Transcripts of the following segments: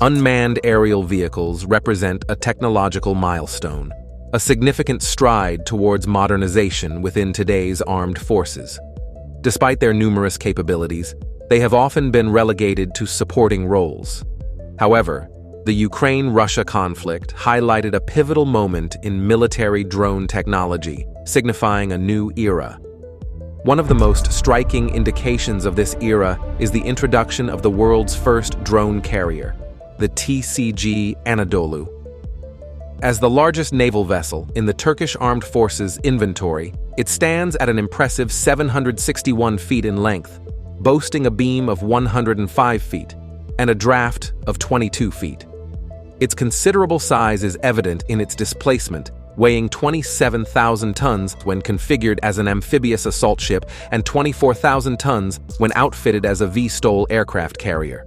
Unmanned aerial vehicles represent a technological milestone, a significant stride towards modernization within today's armed forces. Despite their numerous capabilities, they have often been relegated to supporting roles. However, the Ukraine-Russia conflict highlighted a pivotal moment in military drone technology, signifying a new era. One of the most striking indications of this era is the introduction of the world's first drone carrier, the TCG Anadolu. As the largest naval vessel in the Turkish Armed Forces inventory, it stands at an impressive 761 feet in length, boasting a beam of 105 feet and a draft of 22 feet. Its considerable size is evident in its displacement, weighing 27,000 tons when configured as an amphibious assault ship and 24,000 tons when outfitted as a V Stol aircraft carrier.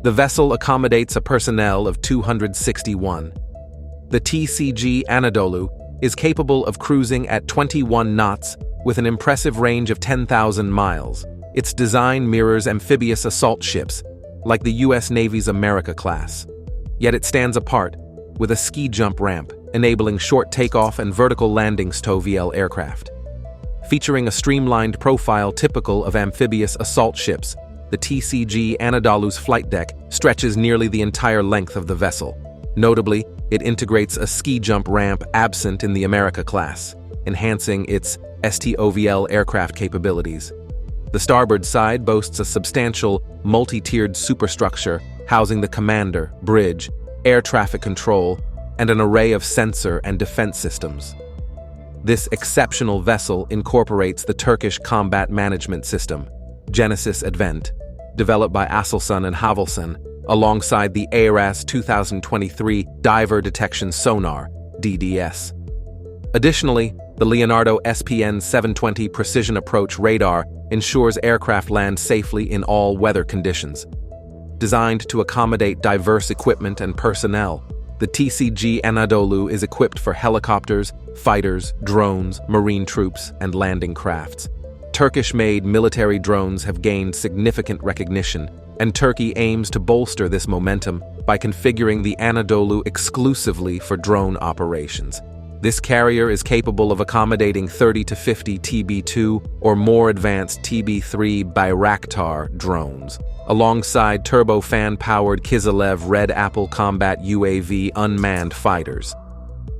The vessel accommodates a personnel of 261. The TCG Anadolu is capable of cruising at 21 knots with an impressive range of 10,000 miles. Its design mirrors amphibious assault ships, like the U.S. Navy's America class. Yet it stands apart, with a ski jump ramp, enabling short takeoff and vertical landings to VL aircraft. Featuring a streamlined profile typical of amphibious assault ships, the TCG Anadolu's flight deck stretches nearly the entire length of the vessel. Notably, it integrates a ski jump ramp absent in the America class, enhancing its STOVL aircraft capabilities. The starboard side boasts a substantial, multi-tiered superstructure housing the commander, bridge, air traffic control, and an array of sensor and defense systems. This exceptional vessel incorporates the Turkish Combat Management System, Genesis Advent, developed by Aselsan and Havelsan, alongside the ARAS 2023 Diver Detection Sonar, DDS. Additionally, the Leonardo SPN 720 Precision Approach Radar ensures aircraft land safely in all weather conditions. Designed to accommodate diverse equipment and personnel, the TCG Anadolu is equipped for helicopters, fighters, drones, marine troops, and landing crafts. Turkish-made military drones have gained significant recognition, and Turkey aims to bolster this momentum by configuring the Anadolu exclusively for drone operations. This carrier is capable of accommodating 30 to 50 TB2 or more advanced TB3 Bayraktar drones, alongside turbofan-powered Kizilov Red Apple combat UAV unmanned fighters.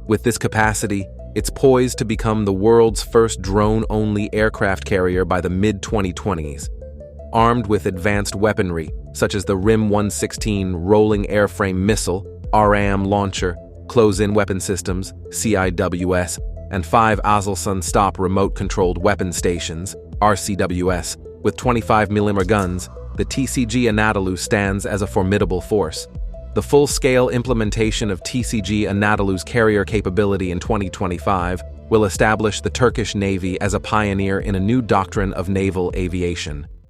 With this capacity, it's poised to become the world's first drone-only aircraft carrier by the mid-2020s. Armed with advanced weaponry, such as the RIM-116 rolling airframe missile, RAM launcher, close-in weapon systems, CIWS, and 5 Aselsan stop remote-controlled weapon stations, RCWS, with 25mm guns, the TCG Anadolu stands as a formidable force. The full-scale implementation of TCG Anadolu's carrier capability in 2025 will establish the Turkish Navy as a pioneer in a new doctrine of naval aviation.